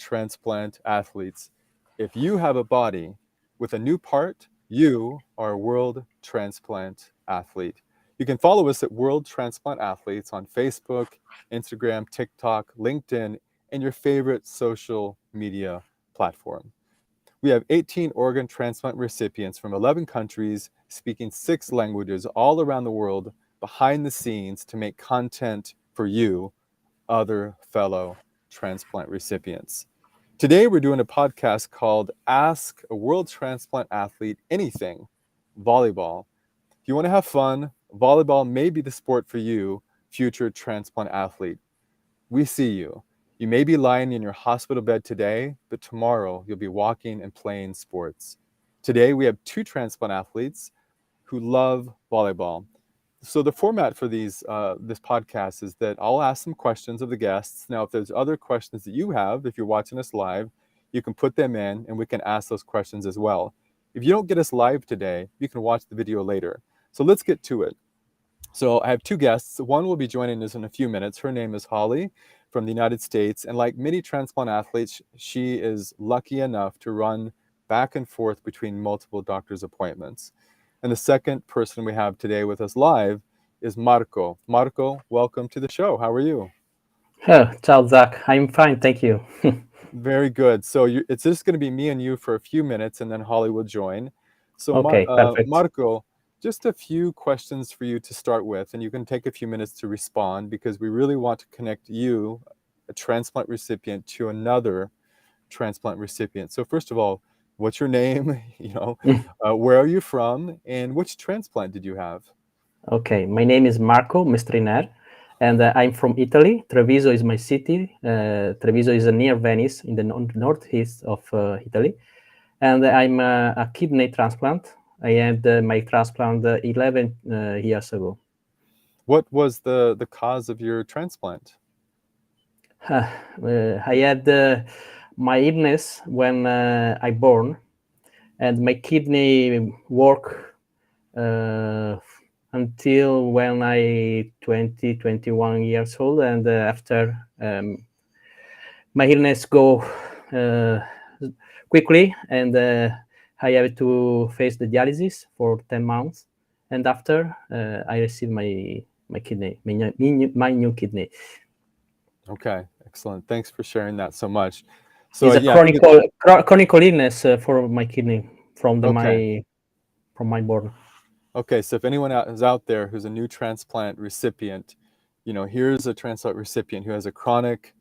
transplant athletes. If you have a body with a new part, you are a world transplant athlete. You can follow us at World Transplant Athletes on Facebook, Instagram, TikTok, LinkedIn, and your favorite social media platform. We have 18 organ transplant recipients from 11 countries speaking 6 languages all around the world behind the scenes to make content for you, other fellow transplant recipients. Today, we're doing a podcast called Ask a World Transplant Athlete Anything, Volleyball. If you want to have fun, volleyball may be the sport for you, future transplant athlete. We see you. You may be lying in your hospital bed today, but tomorrow you'll be walking and playing sports. Today, we have 2 transplant athletes who love volleyball. So the format for this podcast is that I'll ask some questions of the guests. Now, if there's other questions that you have, if you're watching us live, you can put them in and we can ask those questions as well. If you don't get us live today, you can watch the video later. So let's get to it. So I have 2 guests. One will be joining us in a few minutes. Her name is Holly from the United States. And like many transplant athletes, she is lucky enough to run back and forth between multiple doctor's appointments. And the second person we have today with us live is Marco. Marco, welcome to the show. How are you? Ciao, Zach. I'm fine, thank you. Very good. So it's just going to be me and you for a few minutes, and then Holly will join. So Okay, perfect. Marco, just a few questions for you to start with, and you can take a few minutes to respond because we really want to connect you, a transplant recipient, to another transplant recipient. So first of all, what's your name? Where are you from, and which transplant did you have? Okay, my name is Marco Mestriner, and I'm from Italy. Treviso is my city. Treviso is near Venice in the northeast of Italy. And I'm a kidney transplant. I had my transplant 11 years ago. What was the cause of your transplant? I had my illness when I born, and my kidney work until when I 21 years old, and after my illness go quickly, and I have to face the dialysis for 10 months, and after I received my kidney, my new kidney. Okay, excellent. Thanks for sharing that so much. So It's a yeah, chronic illness for my kidney from okay. my born. Okay, so if anyone is out there who's a new transplant recipient, here's a transplant recipient who has a chronic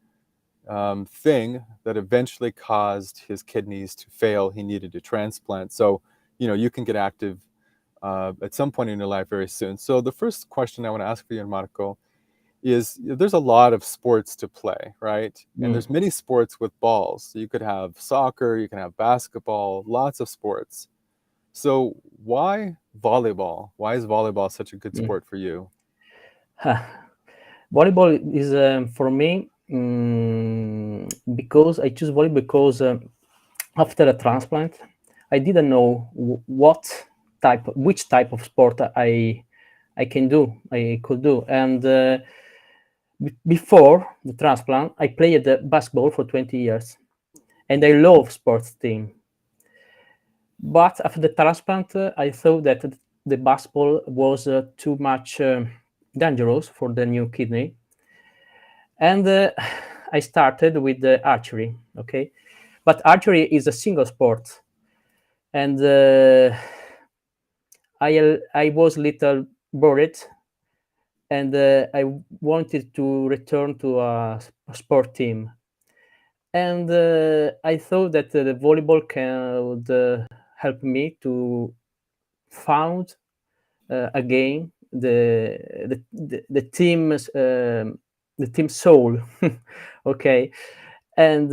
thing that eventually caused his kidneys to fail. He needed a transplant. So, you can get active at some point in your life very soon. So the first question I want to ask for you, Marco, is there's a lot of sports to play, right? And there's many sports with balls. So you could have soccer, you can have basketball, lots of sports. So why volleyball? Why is volleyball such a good Mm. sport for you? Volleyball is for me because I choose volleyball because after a transplant, I didn't know which type of sport I could do, and before the transplant, I played basketball for 20 years, and I love sports team. But after the transplant, I thought that the basketball was too much dangerous for the new kidney, and I started with the archery. Okay, but archery is a single sport, and I was little worried, and I wanted to return to a sport team, and I thought that the volleyball could help me to found again the team's the team soul. Okay, and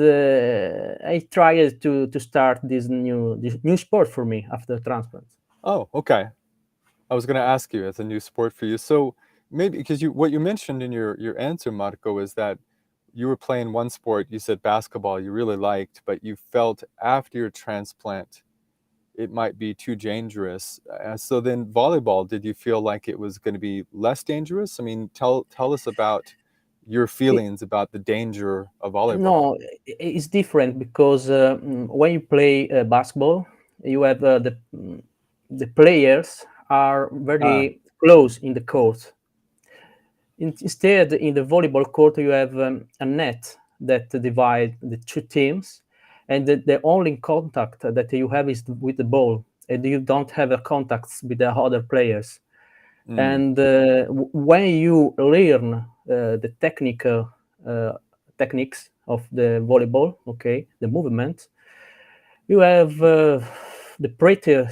I tried to start this new sport for me after transplant. Oh, okay. I was going to ask you, as a new sport for you. So maybe because what you mentioned in your answer, Marco, is that you were playing one sport. You said basketball you really liked, but you felt after your transplant it might be too dangerous. So then volleyball, did you feel like it was going to be less dangerous? I mean, tell us about your feelings about the danger of volleyball? No, it's different because when you play basketball, you have the players are Ah, very close in the court. Instead, in the volleyball court, you have a net that divide the two teams, and the only contact that you have is with the ball, and you don't have a contacts with the other players. mm, And when you learn the technical techniques of the volleyball, okay, the movement, you have the pretty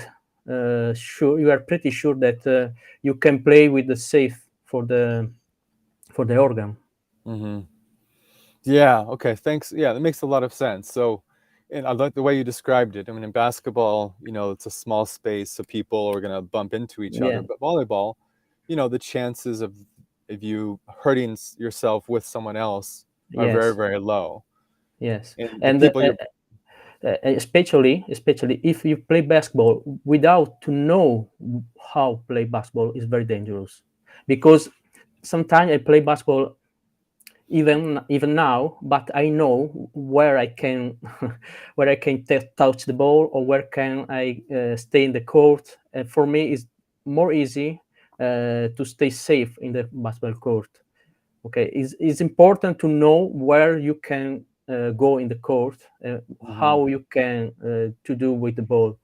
sure you are pretty sure that you can play with the safe for the organ. hmm. Yeah, okay, thanks. Yeah, that makes a lot of sense. So, and I like the way you described it. I mean, in basketball, it's a small space, so people are going to bump into each other. Yeah. But volleyball, the chances of you hurting yourself with someone else are very, Yes. very low. Yes. And the And people you're, especially if you play basketball without to know how play basketball is very dangerous, because sometimes I play basketball even now, but I know where I can where I can touch the ball, or where can I stay in the court. And for me, it's more easy to stay safe in the basketball court. Okay, it's important to know where you can go in the court, Mhm. how you can to do with the ball.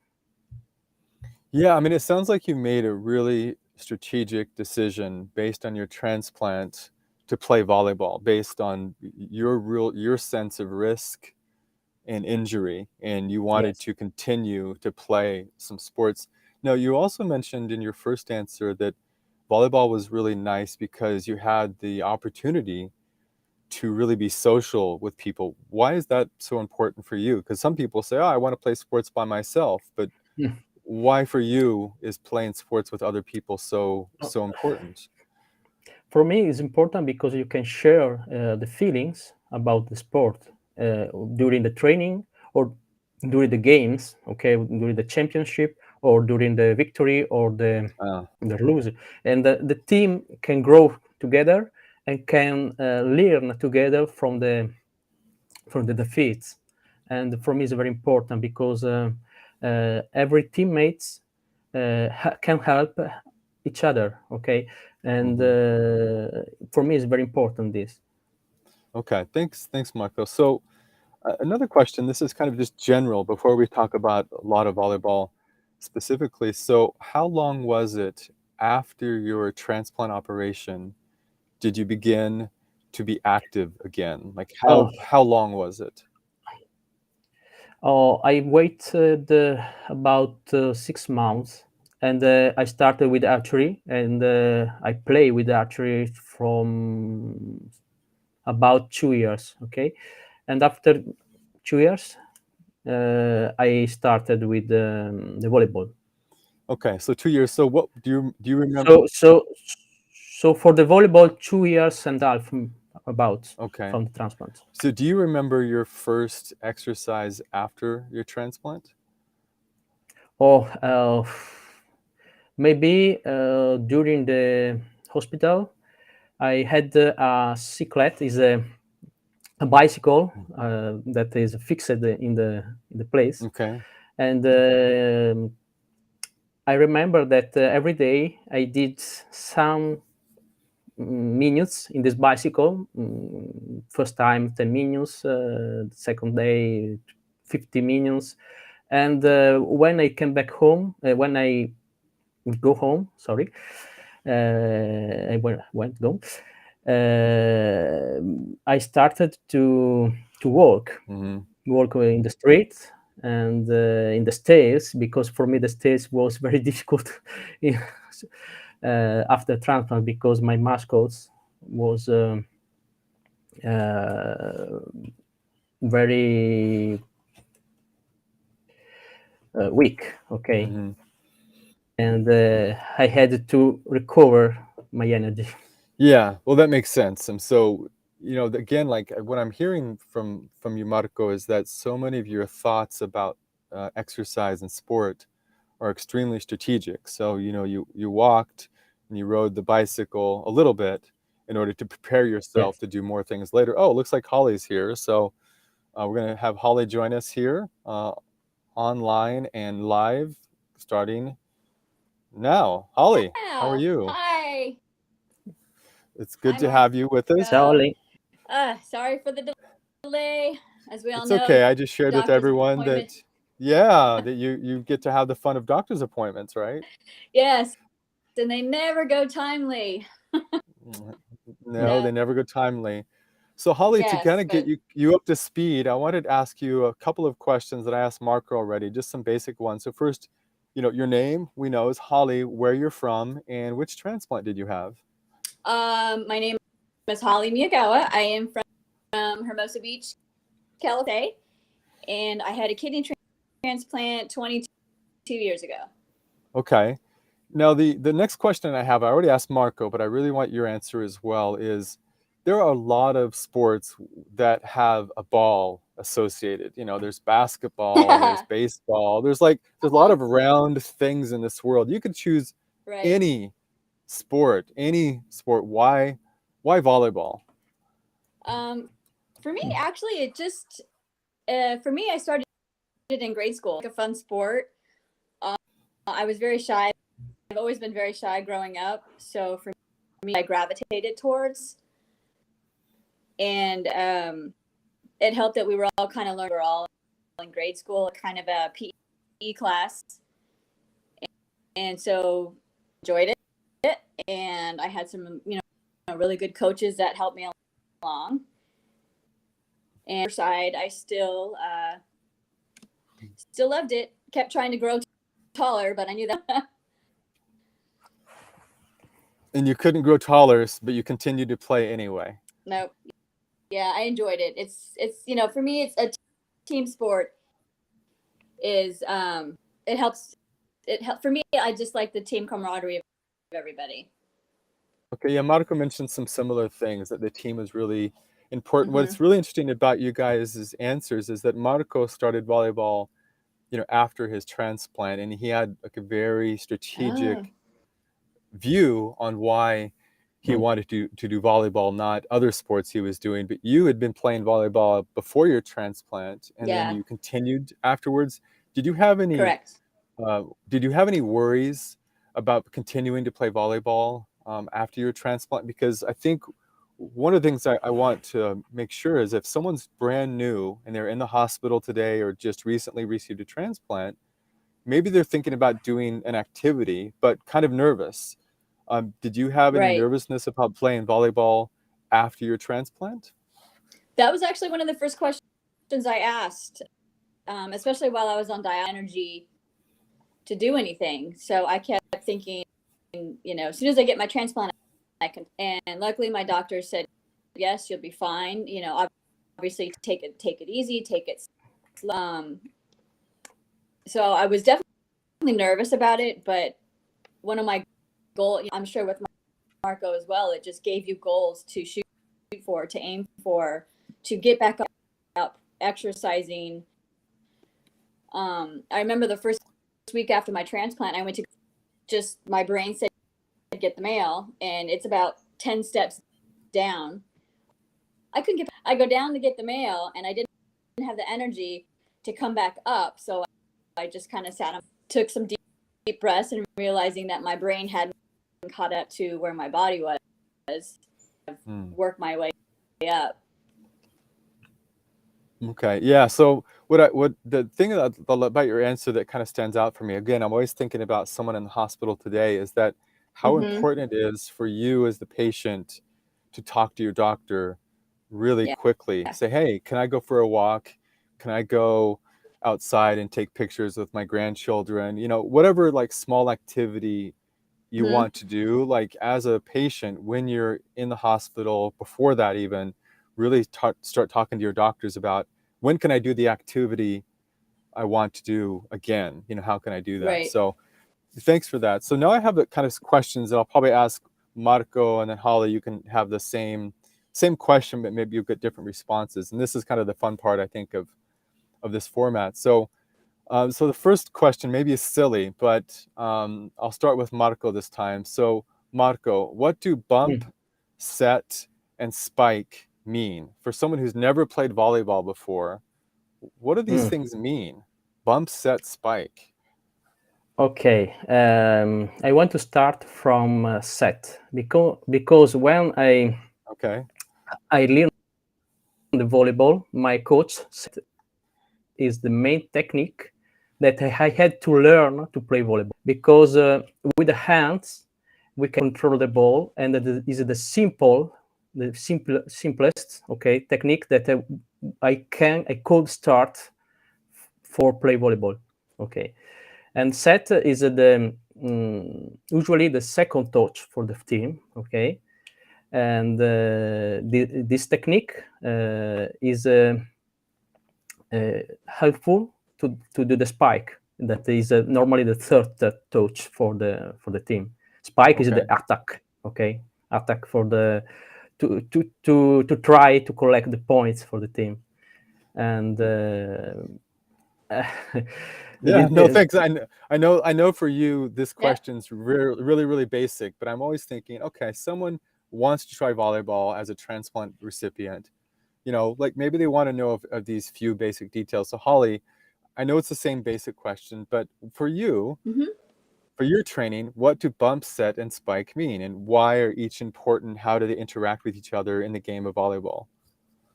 Yeah, I mean, it sounds like you made a really strategic decision based on your transplant to play volleyball, based on your sense of risk and injury, and you wanted Yes. to continue to play some sports. Now, you also mentioned in your first answer that volleyball was really nice because you had the opportunity to really be social with people. Why is that so important for you? Because some people say, "Oh, I want to play sports by myself," but why for you is playing sports with other people so important? For me, it's important because you can share the feelings about the sport during the training, or during the games, okay, during the championship, or during the victory, or Uh, the lose, and the team can grow together and can learn together from the defeats. And for me, it's very important because every teammates can help each other. Okay, and mhm. for me, it's very important this. Okay, thanks, Marco. So another question. This is kind of just general before we talk about a lot of volleyball specifically. So, how long was it after your transplant operation did you begin to be active again? Like Oh, how long was it? I waited about 6 months, and I started with archery, and I play with archery from about 2 years. Okay, and after 2 years, I started with the volleyball. Okay, so 2 years. So what do you remember? So so so for the volleyball, 2 years and a half about Okay. from the transplant. So do you remember your first exercise after your transplant? Oh, maybe during the hospital, I had a cyclet, is a bicycle that is fixed in the place, Okay. and I remember that every day I did some minutes in this bicycle. First time 10 minutes, second day 50 minutes, and when I came back home, when I go home, sorry, I went home. I started to Mhm. walk in the street and in the stairs, because for me the stairs was very difficult after transplant, because my muscles was uh, very weak. Okay, Mhm. and I had to recover my energy. Yeah, well, that makes sense. And so, again, like what I'm hearing from you, Marco, is that so many of your thoughts about exercise and sport are extremely strategic. So, you walked and you rode the bicycle a little bit, in order to prepare yourself Yes. to do more things later. Oh, it looks like Holly's here. So we're going to have Holly join us here online and live starting now. Holly, how are Yeah. you? Hi. It's good Hi, to have you with us. Marco. Sorry. Sorry for the delay. As we all It's know, okay. I just shared with doctor's everyone that, appointment. yeah, that you get to have the fun of doctor's appointments, right? Yes, and they never go timely. No, So, they never go timely. So Holly, to kind yes, of get but you up to speed, I wanted to ask you a couple of questions that I asked Marco already, just some basic ones. So first, your name we know is Holly, where you're from, and which transplant did you have? my name is Holly Miyagawa. I am from Hermosa Beach, California, and I had a kidney transplant 22 years ago. Okay. Now the next question I have, I already asked Marco, but I really want your answer as well, is there are a lot of sports that have a ball associated. There's basketball, there's baseball, there's a lot of round things in this world. You could choose Right. any sport, any sport. Why volleyball? For me, actually, it just for me, I started in grade school, like a fun sport. I was very shy. I've always been very shy growing up. So for me, I gravitated towards, and it helped that we were all kind of learning. We were all in grade school, kind of a PE class, and so enjoyed it. And I had some, really good coaches that helped me along. And side, I still loved it. Kept trying to grow taller, but I knew that. And you couldn't grow taller, but you continued to play anyway. No, yeah, I enjoyed it. It's for me, it's a team sport. Is it helps. For me. I just like the team camaraderie of everybody. Okay, yeah, Marco mentioned some similar things, that the team is really important. Mm-hmm. What's really interesting about you guys' answers is that Marco started volleyball, after his transplant, and he had like a very strategic view on why he wanted to do volleyball, not other sports he was doing. But you had been playing volleyball before your transplant, and then Yeah, you continued afterwards. Did you have any correct. worries about continuing to play volleyball after your transplant? Because I think one of the things I want to make sure is, if someone's brand new and they're in the hospital today or just recently received a transplant, maybe they're thinking about doing an activity, but kind of nervous. Did you have any Right. nervousness about playing volleyball after your transplant? That was actually one of the first questions I asked, especially while I was on energy to do anything. So I kept thinking, as soon as I get my transplant, I can. And luckily, my doctor said, "Yes, you'll be fine. Obviously, take it easy, take it slow." So I was definitely nervous about it, but one of my goals, I'm sure with Marco as well, it just gave you goals to shoot for, to aim for, to get back up exercising. I remember the first week after my transplant, I went to my brain said, get the mail, and it's about 10 steps down. I go down to get the mail, and I didn't have the energy to come back up. So I just kind of took some deep breaths, and realizing that my brain hadn't caught up to where my body was, work my way up. Okay, yeah. So what the thing about your answer that kind of stands out for me, again, I'm always thinking about someone in the hospital today, is that how Mm-hmm. important it is for you as the patient to talk to your doctor really Yeah. quickly. Say, hey, can I go for a walk? Can I go outside and take pictures with my grandchildren? Whatever like small activity you Mm-hmm. want to do, like as a patient, when you're in the hospital, before that even, really start talking to your doctors about, when can I do the activity I want to do again? How can I do that? Right. So thanks for that. So now I have the kind of questions that I'll probably ask Marco, and then Holly, you can have the same question, but maybe you'll get different responses. And this is kind of the fun part, I think, of this format. So the first question maybe is silly, but I'll start with Marco this time. So Marco, what do bump, set, and spike mean? For someone who's never played volleyball before, what do these things mean? Bump, set, spike. Okay, I want to start from set because when Okay. I learned the volleyball, my coach said is the main technique that I had to learn to play volleyball because with the hands we can control the ball, and that is the simplest technique that I could start for play volleyball. Okay, and set is the usually the second touch for the team. Okay, and this technique is helpful to do the spike. That is normally the third touch for the team. Spike is the attack. Okay, attack for the to try to collect the points for the team, and yeah, no, thanks. I know for you, this question's really, really basic, but I'm always thinking, okay, someone wants to try volleyball as a transplant recipient, you know, like maybe they want to know of these few basic details. So Holly, I know it's the same basic question, but for you, for your training, what do bump, set, and spike mean? And why are each important? How do they interact with each other in the game of volleyball?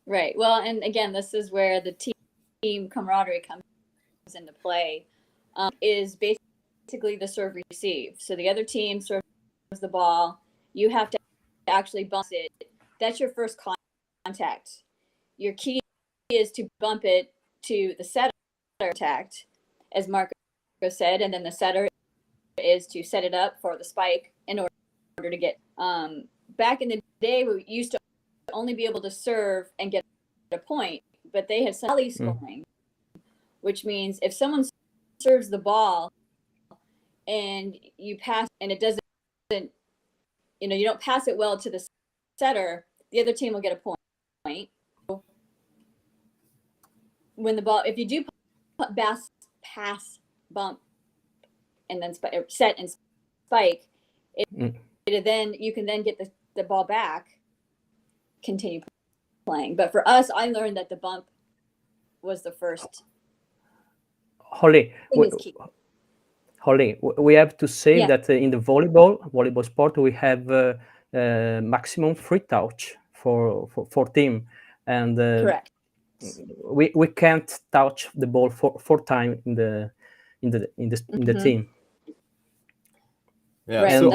Right. Well, and again, this is where the team camaraderie comes into play, is basically the serve receive. So the other team serves the ball. You have to actually bump it. That's your first contact. Your key is to bump it to the setter contact, as Marco said, and then the setter is to set it up for the spike in order to get. Back in the day, we used to only be able to serve and get a point, but they had volley scoring, which means if someone serves the ball and you pass and it doesn't, you know, you don't pass it well to the setter, the other team will get a point. When the ball, if you do pass, bump, and then set and spike, then you can then get the ball back, continue playing. But for us, I learned that the bump was the first. Holly, we have to say that in the volleyball sport, we have maximum 3 touch for team, and correct. We can't touch the ball four times in the team. Yeah. Right. So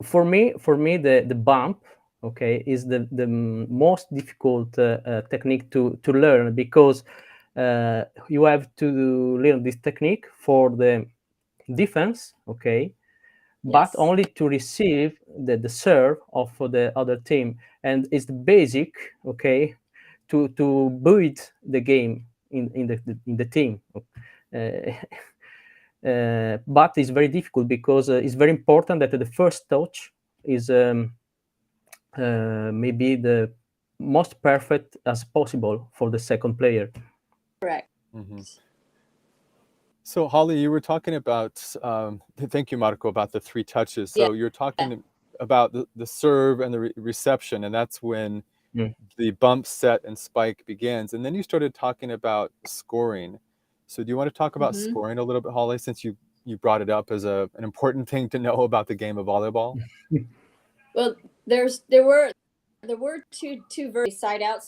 for me, the bump, is the most difficult technique to learn, because you have to learn this technique for the defense, but only to receive the serve of the other team, and it's the basic, to build the game in the team. But it's very difficult because it's very important that the first touch is maybe the most perfect as possible for the second player. Correct. So Holly, you were talking about, thank you, Marco, about the 3 touches. So you're talking about the serve and the reception, and that's when the bump, set, and spike begins. And then you started talking about scoring. So do you want to talk about scoring a little bit, Holly, since you brought it up as an important thing to know about the game of volleyball? Well, there were two versions: side out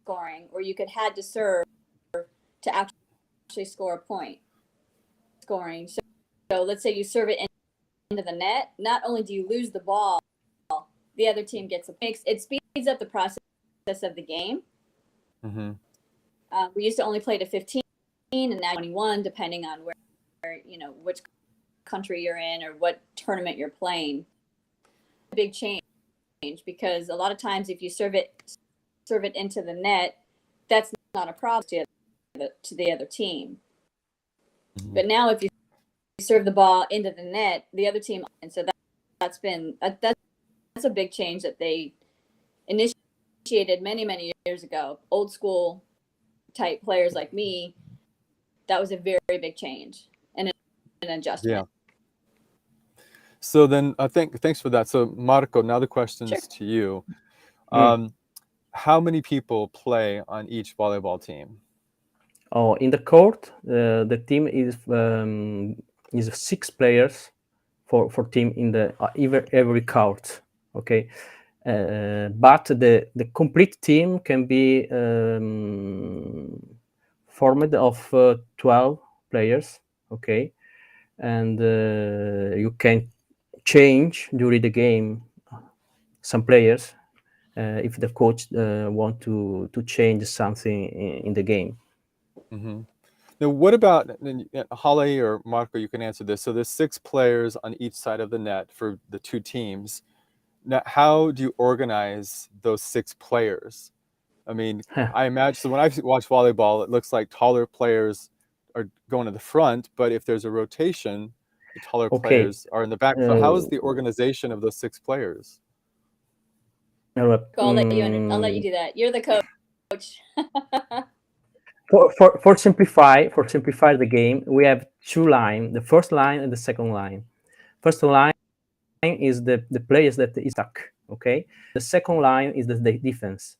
scoring, where you had to serve to actually score a point. Scoring. So let's say you serve it into the net. Not only do you lose the ball, the other team gets it speeds up the process of the game. We used to only play to 15, and now 21, depending on where which country you're in or what tournament you're playing. A big change, because a lot of times if you serve it into the net, that's not a problem to the other team. But now if you serve the ball into the net, the other team, and so that's a big change that they initiated many years ago. Old school type players like me, that was a very big change and an adjustment. So then I think thanks for that. So Marco, now the question's Sure. to you. Mm. How many people play on each volleyball team? Oh, in the court, the team is 6 players for team in the every court. Okay, but the complete team can be formed of 12 players. Okay, and you can change during the game some players if the coach want to change something in the game. Mm-hmm. Now, what about Holly or Marco? You can answer this. So there's 6 players on each side of the net for the 2 teams. Now, how do you organize those 6 players? I mean, I imagine, so when I watch volleyball, it looks like taller players are going to the front, but if there's a rotation, the taller Okay. players are in the back. So how is the organization of those 6 players? I'll let you do that. You're the coach. For simplify the game, we have 2 lines: the first line and the second line. First line is the players that is stuck. Okay, the second line is the defense.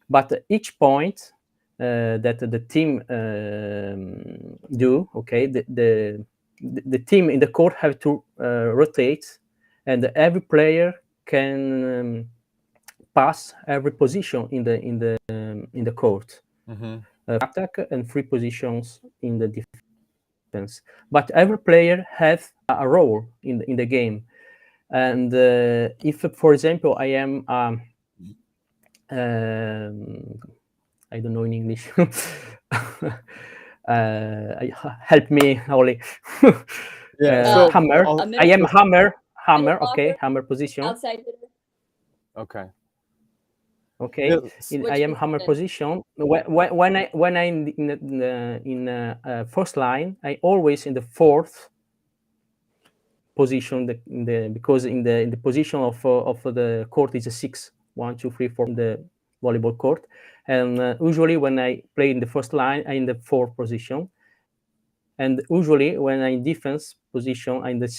But each point that the team do, okay, the team in the court have to rotate, and every player can pass every position in the court. Mm-hmm. Attack and 3 positions in the defense. But every player has a role in the game. And if, for example, I am I don't know in English. Help me, Holly. Yeah. So hammer. I am hammer. Hammer. Okay, hammer position. Outside. Okay. Okay, Yeah. I am hammer position. When I in first line, I always in the 4th position. Because in the position of the court is a 6, 1, 2, 3, 4 in the volleyball court, and usually when I play in the first line, I'm in the 4th position, and usually when I'm in defense position, I'm the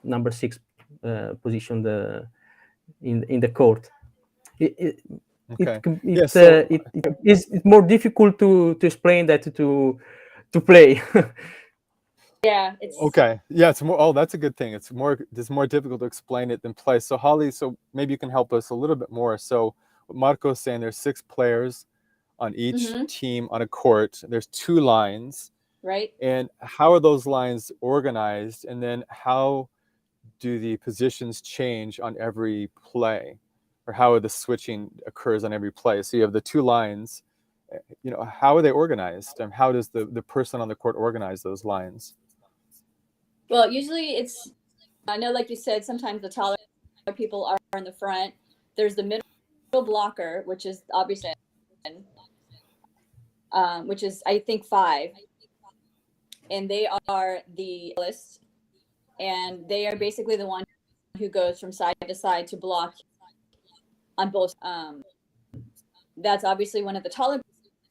number 6 position in the court. Okay. It's more difficult to explain that to play. Yeah, it's okay. Yeah, it's more. Oh, that's a good thing. It's more difficult to explain it than play. So Holly, so maybe you can help us a little bit more. So what Marco's saying, there's 6 players on each team on a court. There's 2 lines. Right. And how are those lines organized? And then how do the positions change on every play? Or how the switching occurs on every play? So you have the 2 lines. How are they organized? And how does the person on the court organize those lines? Well, usually I know, like you said, sometimes the taller people are in the front. There's the middle blocker, which is obviously, which is, I think, 5. And they are the list. And they are basically the one who goes from side to side to block on both. That's obviously one of the taller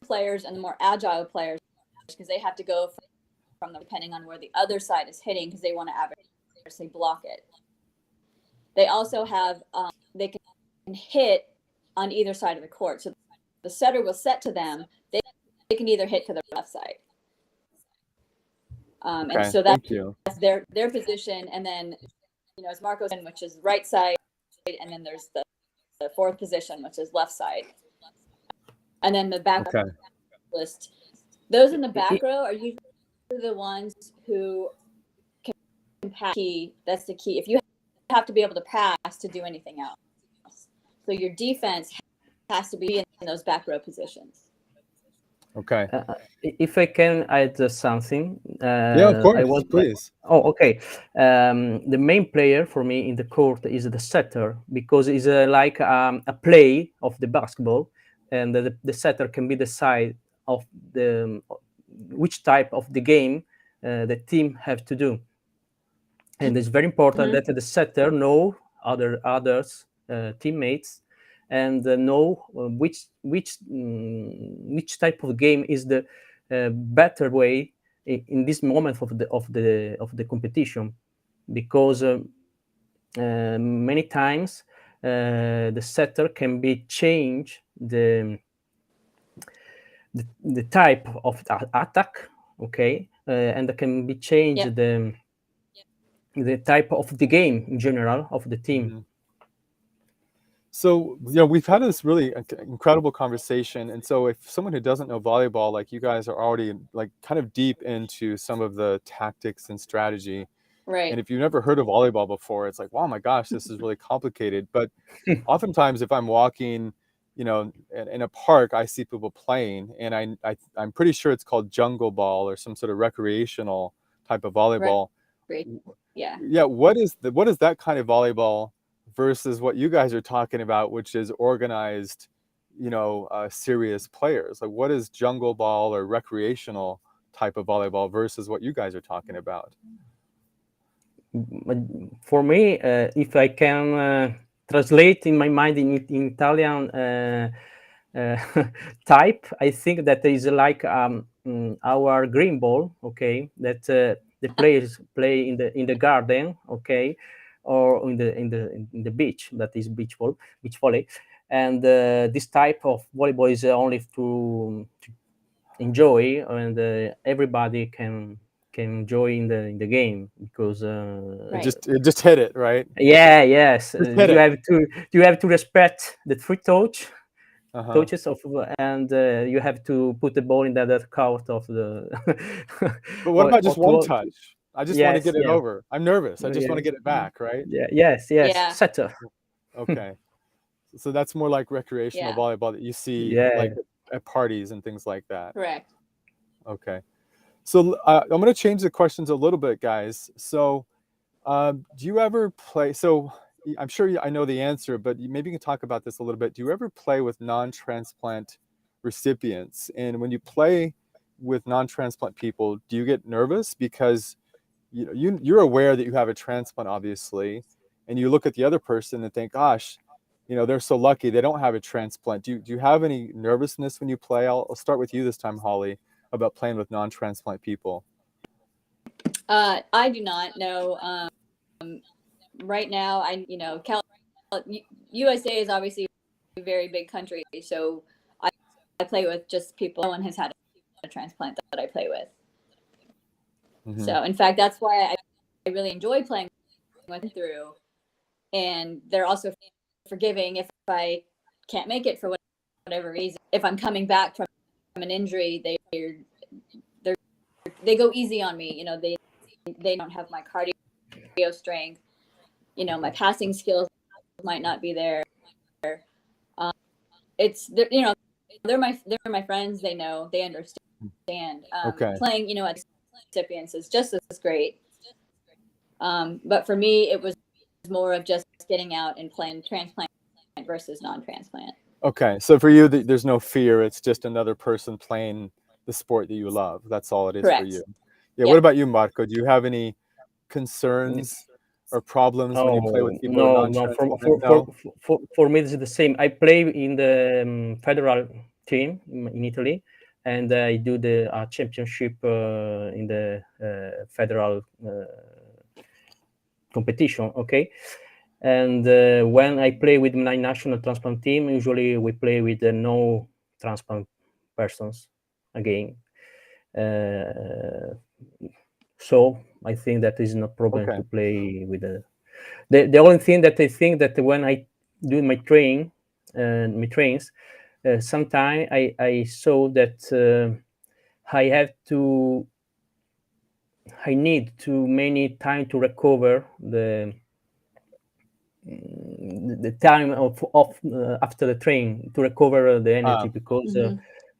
players and the more agile players, because they have to go from them depending on where the other side is hitting, because they want to adversely block it. They also have they can hit on either side of the court, so the setter will set to them. They can either hit to the left side, Okay, and so that's their position. And then, as Marco said, which is right side, and then there's the 4th position, which is left side, and then the back list. Those in the back row are usually the ones who can pass. That's the key. If you have to be able to pass to do anything else, so your defense has to be in those back row positions. Okay. If I can add something, yeah, of course, please. Okay. The main player for me in the court is the setter, because it's like a play of the basketball, and the setter can be the side of which type of the game the team have to do. And it's very important that the setter know others teammates, and know which type of game is the better way in this moment of the competition. because many times the setter can be changed the type of attack, okay, and it can be changed the type of the game in general of the team. Mhm. So, we've had this really incredible conversation. And so if someone who doesn't know volleyball, like you guys are already like kind of deep into some of the tactics and strategy. Right. And if you've never heard of volleyball before, it's like, wow, my gosh, this is really complicated. But oftentimes if I'm walking, in a park, I see people playing, and I'm pretty sure it's called jungle ball or some sort of recreational type of volleyball. Right. Yeah. Yeah, what is that kind of volleyball versus what you guys are talking about, which is organized, serious players? Like, what is jungle ball or recreational type of volleyball versus what you guys are talking about? For me, if I can translate in my mind in Italian type, I think that is like our green ball, okay, that the players play in the garden, okay, or in the beach, that is beach volley, and this type of volleyball is only to enjoy, and everybody can enjoy in the game because Right. It just hit it, right? yes, Just hit it. you have to respect the three Uh-huh. touches of, and you have to put the ball in the other court of the But what about just one to, touch? I just want to yes, get it yeah, over. I'm nervous. I just want to yes, get it back, right? yeah, yes, Yeah. setter. Okay. So that's more like recreational Yeah. volleyball that you see Yeah. like at parties and things like that. Correct. Okay. So I'm going to change the questions a little bit, guys. So do you ever play? So I'm sure I know the answer, but maybe you can talk about this a little bit. Do you ever play with non-transplant recipients? And when you play with non-transplant people, do you get nervous because you're aware that you have a transplant, obviously, and you look at the other person and think, gosh, they're so lucky they don't have a transplant. Do you have any nervousness when you play? I'll start with you this time, Holly, about playing with non-transplant people. I do not know. Right now, USA is obviously a very big country, so I play with just people. No one has had a transplant that I play with. Mm-hmm. So, in fact, that's why I really enjoy playing with through, and they're also forgiving if I can't make it for whatever reason. If I'm coming back from an injury, they go easy on me. They don't have my cardio strength. My passing skills might not be there. They're my friends. They know, they understand. Okay. Playing, at recipients is just as great. But for me, it was more of just getting out and playing transplant versus non-transplant. Okay. So for you, there's no fear. It's just another person playing the sport that you love. That's all it is for Correct. you. Yeah. Yep. What about you, Marco? Do you have any concerns or problems when you play with Oh people who are no! non-transplant? No. For me, this is the same. I play in the federal team in Italy, and I do the championship in the federal competition. Okay, and when I play with my national transplant team, usually we play with no transplant persons again. So I think that is no problem Okay. to play with the only thing that I think that when I do my trains, sometimes I saw that I need too many time to recover the time of after the train to recover the energy, because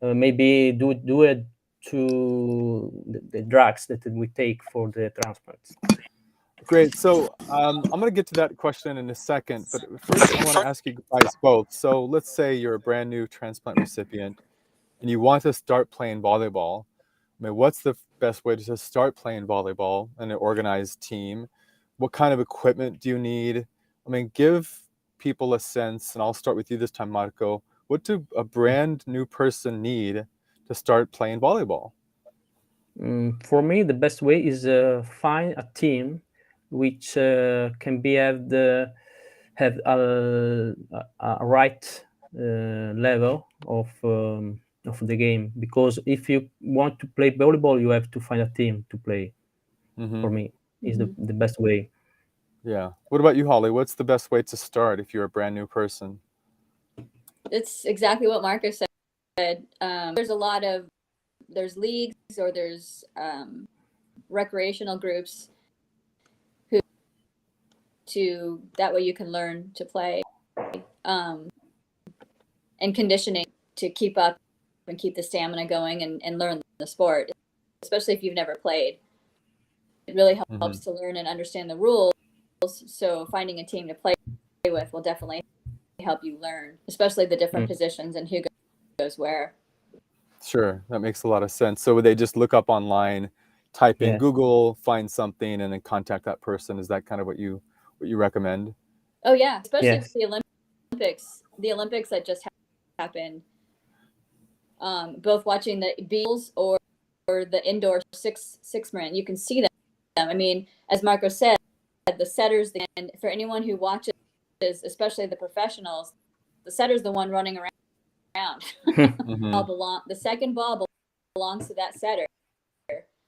maybe do it to the drugs that we take for the transplants. Great. So I'm going to get to that question in a second, but first I want to ask you guys both. So let's say you're a brand new transplant recipient and you want to start playing volleyball. I mean, what's the best way to start playing volleyball in an organized team? What kind of equipment do you need? I mean, give people a sense, and I'll start with you this time, Marco. What do a brand new person need to start playing volleyball? For me, the best way is find a team which can be have a right level of the game. Because if you want to play volleyball, you have to find a team to play. For me, is the best way. Yeah. What about you, Holly? What's the best way to start if you're a brand new person? It's exactly what Marco said. There's leagues or there's recreational groups that way you can learn to play, and conditioning to keep up and keep the stamina going and learn the sport, especially if you've never played. It really helps to learn and understand the rules. So finding a team to play with will definitely help you learn, especially the different positions and who goes where. Sure, that makes a lot of sense. So would they just look up online, type in Google, find something, and then contact that person? Is that kind of what you recommend? Oh yeah, especially with the Olympics that just happened. Both watching the beals or the indoor six sprint, you can see them. I mean, as Marco said, the setters, and for anyone who watches, especially the professionals, the setter's the one running around. The second ball belongs to that setter,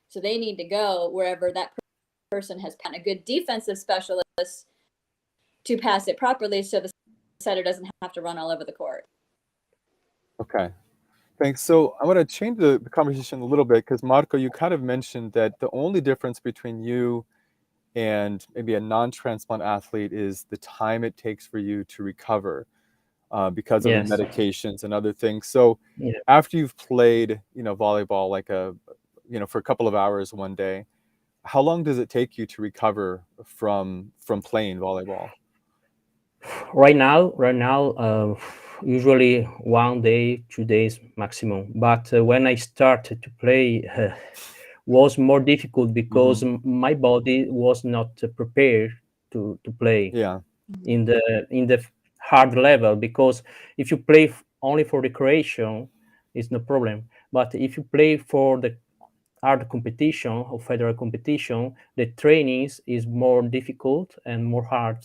so they need to go wherever that person has found a good defensive specialist to pass it properly, so the setter doesn't have to run all over the court. Okay, thanks. So I want to change the conversation a little bit because Marco, you kind of mentioned that the only difference between you and maybe a non-transplant athlete is the time it takes for you to recover because of the medications and other things. So after you've played, volleyball for a couple of hours one day, how long does it take you to recover from playing volleyball? Right now, usually 1 day, 2 days maximum. But when I started to play, was more difficult because my body was not prepared to play in the hard level. Because if you play only for recreation, it's no problem. But if you play for the hard competition or federal competition, the trainings is more difficult and more hard.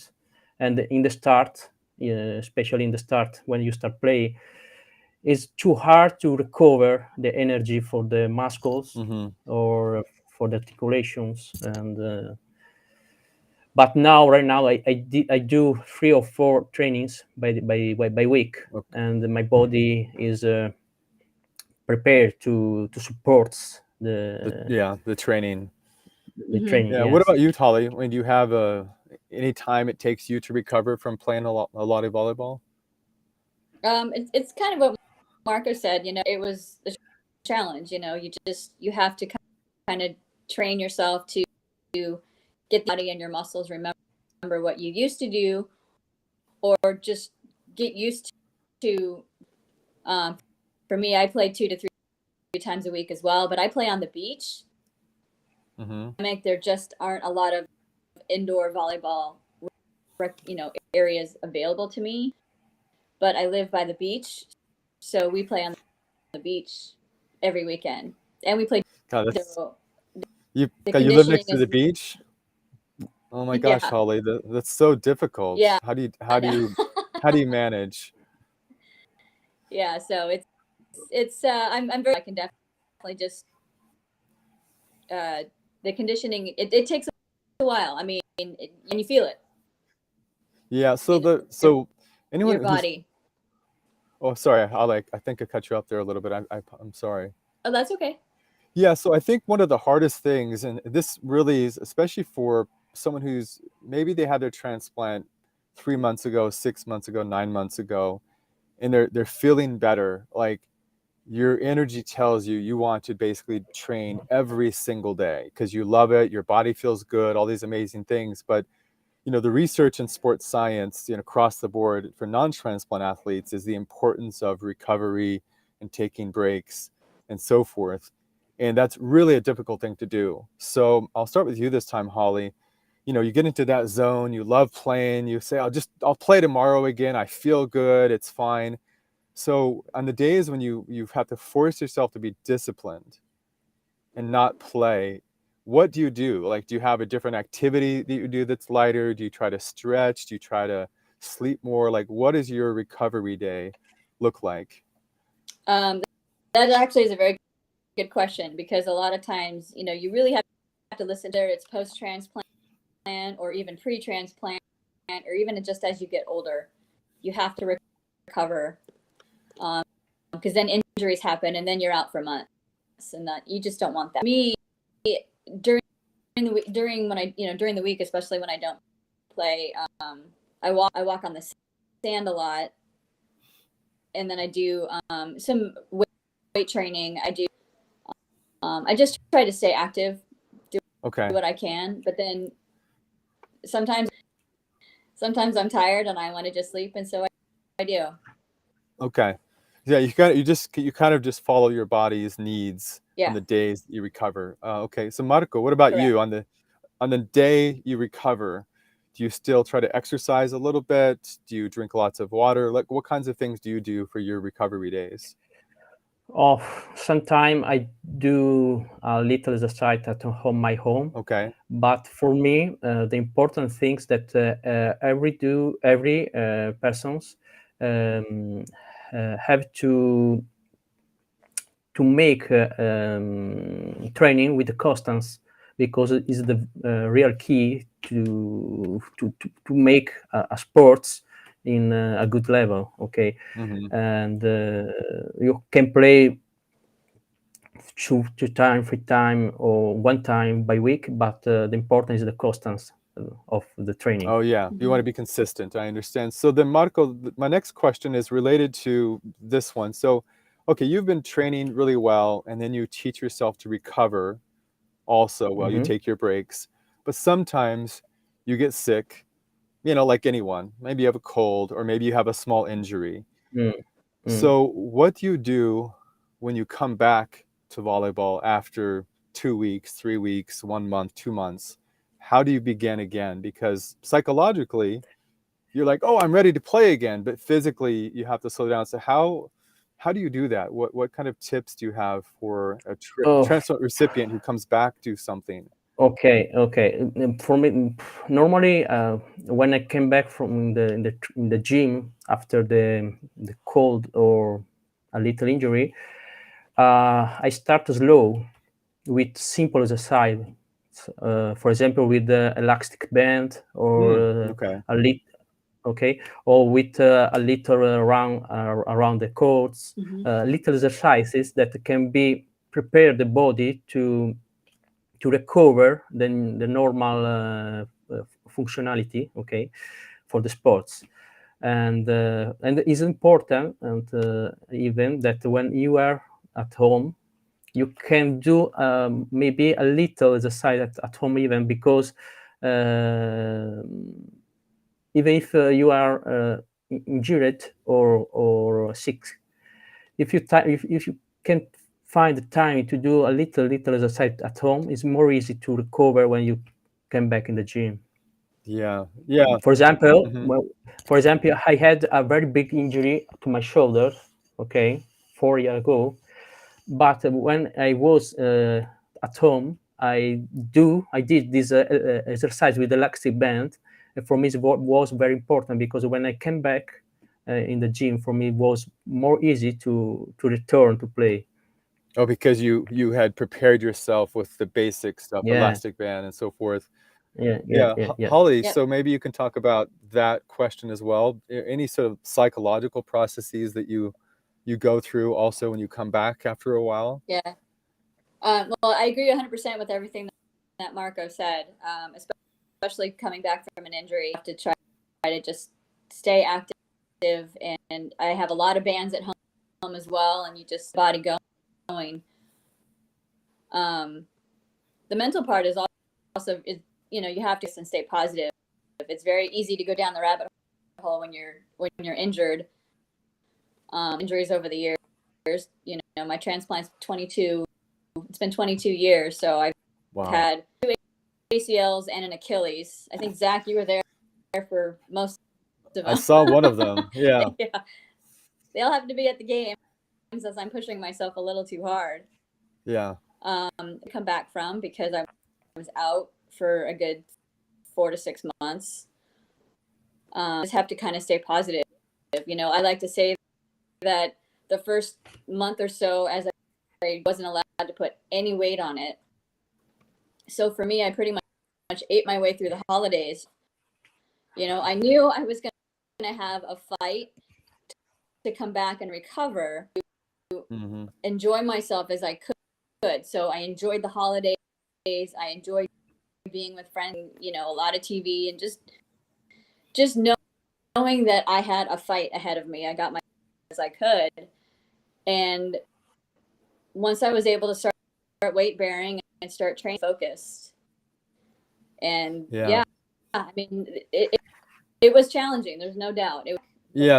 And in the start, especially in the start when you start play, it's too hard to recover the energy for the muscles or for the articulations. And but right now I do 3 or 4 trainings by week, and my body is prepared to support the training. The training. Yeah. What about you, Holly? When do you have any time it takes you to recover from playing a lot of volleyball? It's kind of what Marco said. It was the challenge. You have to kind of train yourself to get the body and your muscles remember what you used to do, or just get used to. For me, I play 2 to 3 times a week as well, but I play on the beach. There just aren't a lot of indoor volleyball, areas available to me. But I live by the beach, so we play on the beach every weekend, and we play. You live next to the beach? Oh my gosh, Holly, that's so difficult. Yeah. How do you manage? Yeah, so it's I'm very, I can definitely just the conditioning. It takes a while. I mean, and you feel it. Yeah. So anyone your body. Oh, sorry, Holly. I think I cut you up there a little bit. I'm sorry. Oh, that's okay. Yeah, so I think one of the hardest things, and this really is especially for someone who's maybe they had their transplant 3 months ago, 6 months ago, 9 months ago, and they're feeling better. Like your energy tells you want to basically train every single day because you love it, your body feels good, all these amazing things. But the research in sports science, across the board for non-transplant athletes is the importance of recovery and taking breaks and so forth. And that's really a difficult thing to do. So I'll start with you this time, Holly. You get into that zone, you love playing, you say, I'll play tomorrow again. I feel good, it's fine. So on the days when you have to force yourself to be disciplined and not play, what do you do? Like, do you have a different activity that you do that's lighter? Do you try to stretch? Do you try to sleep more? Like, what does your recovery day look like? That actually is a very good question, because a lot of times, you really have to listen to it. It's post-transplant or even pre-transplant, or even just as you get older, you have to recover, because then injuries happen and then you're out for months, and that you just don't want that. Me, during the week, especially when I don't play, I walk on the sand a lot, and then I do some weight training. I just try to stay active, do what I can, but then sometimes I'm tired and I want to just sleep, and so I do. Okay. Yeah, you kind of just follow your body's needs on Yeah. the days that you recover. Okay. So Marco, what about Correct. you on the day you recover? Do you still try to exercise a little bit? Do you drink lots of water? Like, what kinds of things do you do for your recovery days? Sometimes I do a little exercise at home, my home. Okay. But for me, the important things that every persons have to make training with the constants, because it is the real key to make a sports in a good level. Okay. Mm-hmm. And you can play two time, 3 time, or 1 time by week, but the important is the constants of the training. Oh yeah, you want to be consistent. I understand. So then, Marco, my next question is related to this one. So, okay, you've been training really well, and then you teach yourself to recover also while you take your breaks. But sometimes you get sick, like anyone. Maybe you have a cold, or maybe you have a small injury. So what do you do when you come back to volleyball after 2 weeks, 3 weeks, 1 month, 2 months? How do you begin again? Because psychologically, you're like, oh, I'm ready to play again, but physically you have to slow down. So how do you do that? What kind of tips do you have for a transplant recipient who comes back to something? Okay. For me, normally, when I came back from the gym after the cold or a little injury, I start slow with simple exercise. For example, with the elastic band, or Okay. a lit, okay, or with a little around the courts, little exercises that can be prepare the body to recover the normal functionality, okay, for the sports. And it's important, and even that when you are at home, you can do maybe a little exercise at home, even, because even if you are injured or sick, if you can find the time to do a little exercise at home, it's more easy to recover when you come back in the gym. Yeah. For example, Mm-hmm. I had a very big injury to my shoulder, okay, 4 years ago. But when I was at home, I did this exercise with the elastic band. And for me, it was very important, because when I came back in the gym, for me, it was more easy to return to play. Oh, because you had prepared yourself with the basic stuff, Yeah, elastic band and so forth. yeah. Holly, Yep. so maybe you can talk about that question as well. Any sort of psychological processes that you go through also when you come back after a while? Yeah. Well, I agree 100% with everything that Marco said, especially coming back from an injury. You have to try to just stay active, and I have a lot of bands at home as well, and you just body going. The mental part is also you have to stay positive. It's very easy to go down the rabbit hole when you're injured. Injuries over the years, my transplant's 22. It's been 22 years, so I've had 2 ACLs and an Achilles. I think, Zach, you were there for most of them. I saw one of them. Yeah. Yeah. They all have to be at the games, as I'm pushing myself a little too hard. Yeah. Come back from, because was out for a good 4 to 6 months. Just have to kind of stay positive. I like to say that the first month or so, as I wasn't allowed to put any weight on it. So for me, I pretty much ate my way through the holidays. I knew I was going to have a fight to come back and recover, enjoy myself as I could. So I enjoyed the holidays. I enjoyed being with friends, a lot of TV, and just knowing that I had a fight ahead of me. I got my as I could. And once I was able to start weight bearing and start training focused. And yeah I mean, it was challenging. There's no doubt.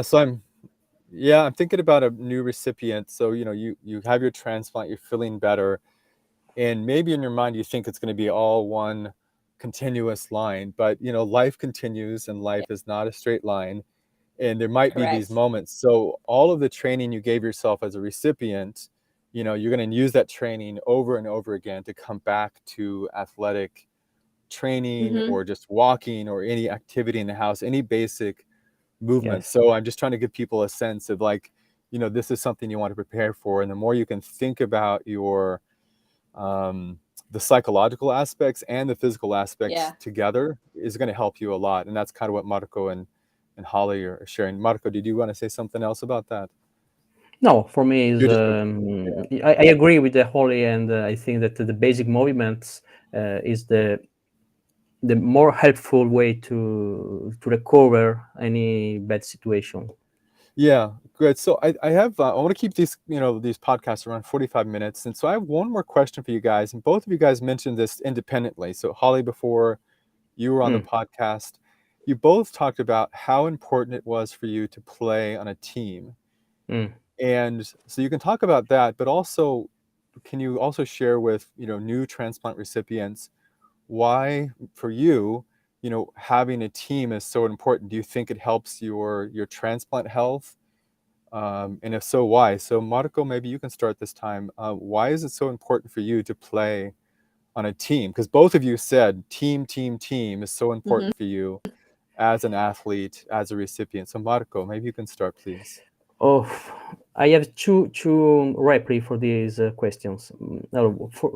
So I'm thinking about a new recipient. So, you have your transplant, you're feeling better, and maybe in your mind you think it's going to be all one continuous line, but life continues, and life is not a straight line, and there might be these moments. So all of the training you gave yourself as a recipient, you're going to use that training over and over again to come back to athletic training or just walking or any activity in the house, any basic movement. Yes. So I'm just trying to give people a sense of this is something you want to prepare for. And the more you can think about your the psychological aspects and the physical aspects together is going to help you a lot. And that's kind of what Marco and Holly are sharing. Marco, did you want to say something else about that? No, for me is I agree with the Holly, and I think that the basic movements is the more helpful way to recover any bad situation. Yeah, good. So I want to keep these these podcasts around 45 minutes, and so I have one more question for you guys, and both of you guys mentioned this independently. So Holly, before you were on the podcast, you both talked about how important it was for you to play on a team. And so you can talk about that, but also, can you also share with new transplant recipients why, for you, having a team is so important? Do you think it helps your transplant health? And if so, why? So Marco, maybe you can start this time. Why is it so important for you to play on a team? Because both of you said team is so important for you as an athlete, as a recipient. So Marco, maybe you can start, please. Oh, I have two reply for these questions.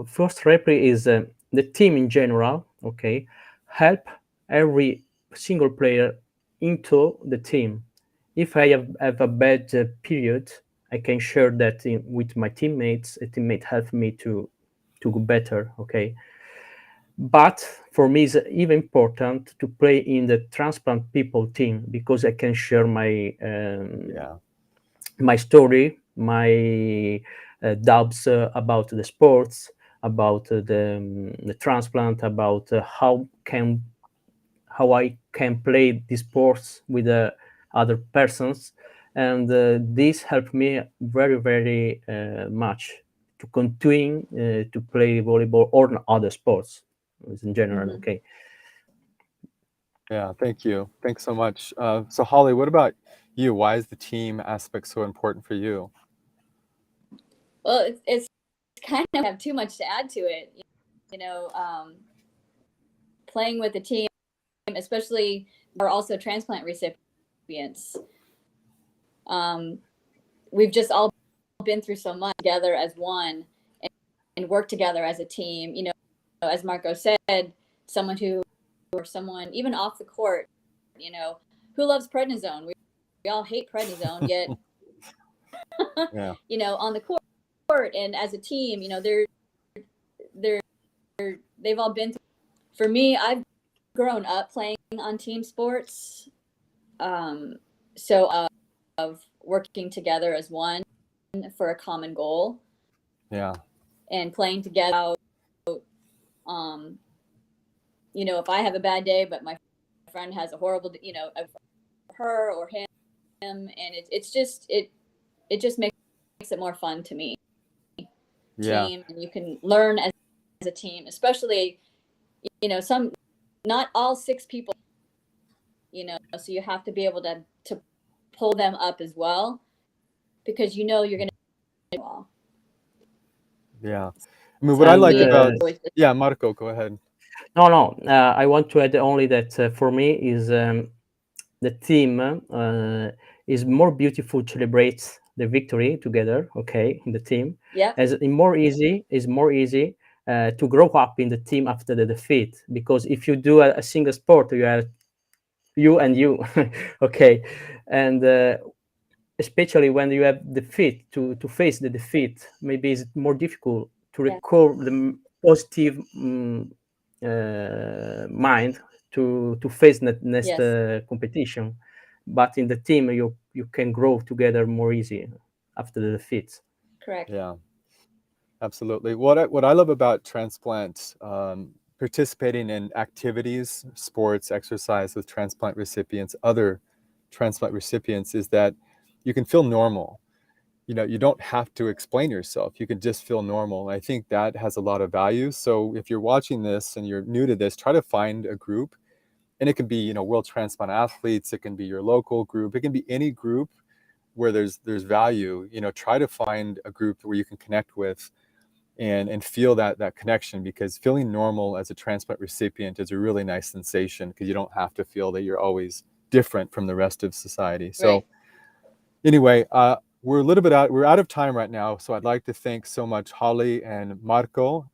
First reply is the team in general. Okay, help every single player into the team. If I have a bad period, I can share that with my teammates. A teammate help me to go better. Okay, but for me, it's even important to play in the transplant people team because I can share my my story, my doubts about the sports, about the transplant, about how I can play the sports with other persons, and this helped me very, very much to continue to play volleyball or other sports in general. Okay. Yeah, thank you. Thanks so much. So Holly, what about you? Why is the team aspect so important for you? Well, it's kind of have too much to add to it. Playing with the team, especially we're also transplant recipients. We've just all been through so much together as one and work together as a team. As Marco said, someone even off the court, who loves prednisone? We all hate prednisone, yet on the court and as a team, they've all been through. For me, I've grown up playing on team sports, so of working together as one for a common goal. And playing together. If I have a bad day, but my friend has a horrible, her or him, and it just makes it more fun to me. Team, and you can learn as a team, especially, not all 6 people, so you have to be able to pull them up as well, because you're going to I mean, what I like about Marco, go ahead. No. I want to add only that for me is the team is more beautiful to celebrate the victory together. Okay, in the team, Yeah. as it more easy to grow up in the team after the defeat. Because if you do a single sport, you are you and you, okay, and especially when you have defeat to face the defeat, maybe it's more difficult to Yeah. recall the positive mind to face the next Yes. competition. But in the team, you can grow together more easy after the defeats. Correct. Yeah, absolutely. What I love about transplant, participating in activities, sports, exercise with transplant recipients, other transplant recipients, is that you can feel normal. You don't have to explain yourself. You can just feel normal. I think that has a lot of value. So if you're watching this and you're new to this, try to find a group, and it can be, world transplant athletes. It can be your local group. It can be any group where there's value. Try to find a group where you can connect with and feel that connection, because feeling normal as a transplant recipient is a really nice sensation, because you don't have to feel that you're always different from the rest of society. So Right. anyway, we're out of time right now. So I'd like to thank so much Holly and Marco.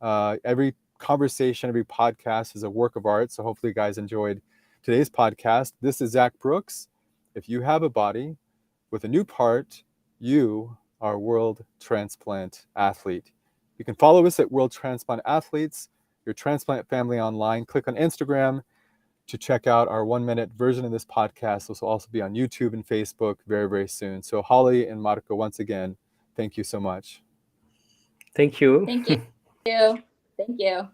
Every conversation, every podcast is a work of art. So hopefully you guys enjoyed today's podcast. This is Zach Brooks. If you have a body with a new part, you are a world transplant athlete. You can follow us at World Transplant Athletes, your transplant family online. Click on Instagram to check out our 1-minute version of this podcast. This will also be on YouTube and Facebook very, very soon. So Holly and Marco, once again, thank you so much. Thank you. Thank you. Thank you.